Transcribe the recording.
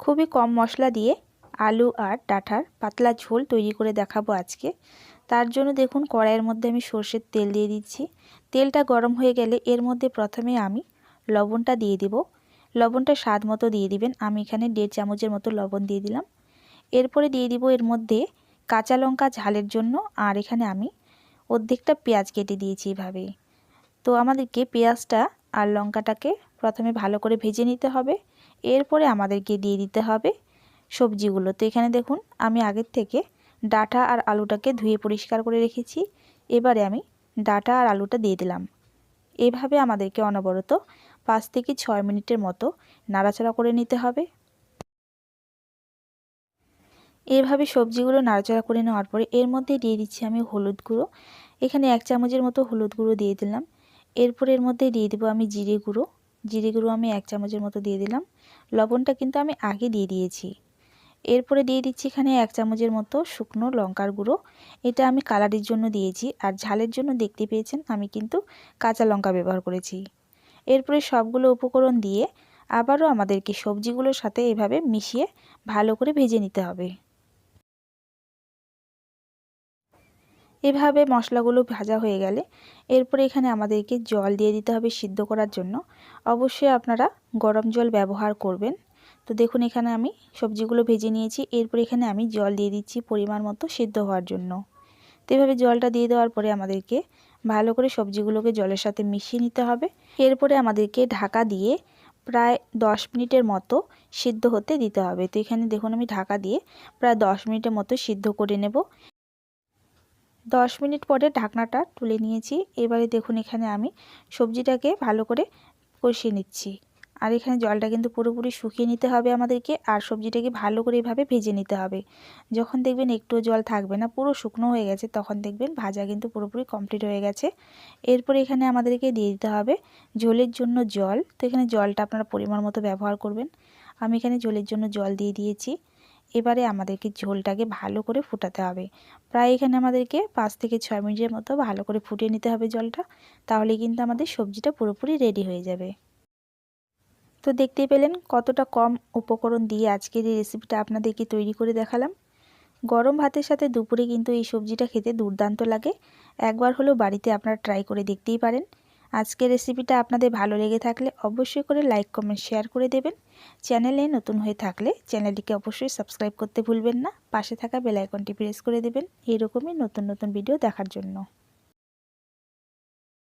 খুবই কম মশলা দিয়ে আলু আর ডাঁটার পাতলা ঝোল তৈরি করে দেখাবো আজকে। তার জন্য দেখুন কড়াইয়ের মধ্যে আমি সর্ষের তেল দিয়ে দিচ্ছি। তেলটা গরম হয়ে গেলে এর মধ্যে প্রথমে আমি লবণটা দিয়ে দিব। লবণটা স্বাদ মতো দিয়ে দিবেন। আমি এখানে 1.5 চামচের মতো লবণ দিয়ে দিলাম। এরপরে দিয়ে দিব এর মধ্যে কাঁচা লঙ্কা ঝালের জন্য, আর এখানে আমি অর্ধেকটা পেঁয়াজ কেটে দিয়েছি এভাবে। তো আমাদেরকে পেঁয়াজটা আর লঙ্কাটাকে প্রথমে ভালো করে ভেজে নিতে হবে। এরপরে আমাদেরকে দিয়ে দিতে হবে সবজিগুলো। তো এখানে দেখুন আমি আগের থেকে ডাঁটা আর আলুটাকে ধুয়ে পরিষ্কার করে রেখেছি। এবারে আমি ডাঁটা আর আলুটা দিয়ে দিলাম। এভাবে আমাদেরকে অনবরত 5 থেকে 6 মিনিটের মতো নাড়াচাড়া করে নিতে হবে। এভাবে সবজিগুলো নাড়াচাড়া করে নেওয়ার পরে এর মধ্যে দিয়ে দিচ্ছি আমি হলুদ গুঁড়ো। এখানে 1 চামচের মতো হলুদ গুঁড়ো দিয়ে দিলাম। এরপর এর মধ্যে দিয়ে দেবো আমি জিরে গুঁড়ো। জিরে গুঁড়ো আমি 1 চামচের মতো দিয়ে দিলাম। লবণটা কিন্তু আমি আগে দিয়ে দিয়েছি। এরপরে দিয়ে দিচ্ছি এখানে 1 চামচের মতো শুকনো লঙ্কার গুঁড়ো। এটা আমি কালারের জন্য দিয়েছি, আর ঝালের জন্য দেখতে পেয়েছেন আমি কিন্তু কাঁচা লঙ্কা ব্যবহার করেছি। এরপরে সবগুলো উপকরণ দিয়ে আবারও আমাদেরকে সবজিগুলোর সাথে এভাবে মিশিয়ে ভালো করে ভেজে নিতে হবে। এভাবে মশলাগুলো ভাজা হয়ে গেলে এরপরে এখানে আমাদেরকে জল দিয়ে দিতে হবে সিদ্ধ করার জন্য। অবশ্যই আপনারা গরম জল ব্যবহার করবেন। তো দেখুন এখানে আমি সবজিগুলো ভেজে নিয়েছি। এরপর এখানে আমি জল দিয়ে দিচ্ছি পরিমাণ মতো সিদ্ধ হওয়ার জন্য। তো এভাবে জলটা দিয়ে দেওয়ার পরে আমাদেরকে ভালো করে সবজিগুলোকে জলের সাথে মিশিয়ে নিতে হবে। এরপরে আমাদেরকে ঢাকা দিয়ে প্রায় 10 মিনিটের মতো সিদ্ধ হতে দিতে হবে। তো এখানে দেখুন আমি ঢাকা দিয়ে প্রায় 10 মিনিটের মতো সিদ্ধ করে নেব। 10 মিনিট পরে ঢাকনাটা তুলে নিয়েছি। এবারে দেখুন এখানে আমি সবজিটাকে ভালো করে কষিয়ে নিচ্ছি। আর এখানে জলটা কিন্তু পুরোপুরি শুকিয়ে নিতে হবে আমাদেরকে, আর সবজিটাকে ভালো করে এভাবে ভেজে নিতে হবে। যখন দেখবেন একটুও জল থাকবে না, পুরো শুকনো হয়ে গেছে, তখন দেখবেন ভাজা কিন্তু পুরোপুরি কমপ্লিট হয়ে গেছে। এরপরে এখানে আমাদেরকে দিয়ে দিতে হবে ঝোলের জন্য জল। তো এখানে জলটা আপনারা পরিমাণ মতো ব্যবহার করবেন। আমি এখানে ঝোলের জন্য জল দিয়ে দিয়েছি। এবারে আমাদেরকে ঝোলটাকে ভালো করে ফুটাতে হবে। প্রায় এখানে আমাদেরকে 5 থেকে 6 মিনিটের মতো ভালো করে ফুটিয়ে নিতে হবে জলটা। তাহলে কিন্তু আমাদের সবজিটা পুরোপুরি রেডি হয়ে যাবে। তো দেখতেই পেলেন কতটা কম উপকরণ দিয়ে আজকের এই রেসিপিটা আপনাদেরকে তৈরি করে দেখালাম। গরম ভাতের সাথে দুপুরে কিন্তু এই সবজিটা খেতে দুর্দান্ত লাগে। একবার হলেও বাড়িতে আপনারা ট্রাই করে দেখতেই পারেন। আজকের রেসিপিটা আপনাদের ভালো লেগে থাকলে অবশ্যই করে লাইক কমেন্ট শেয়ার করে দেবেন। চ্যানেলে নতুন হয়ে থাকলে চ্যানেলটিকে অবশ্যই সাবস্ক্রাইব করতে ভুলবেন না। পাশে থাকা বেল আইকনটি প্রেস করে দেবেন এইরকমই নতুন নতুন ভিডিও দেখার জন্য।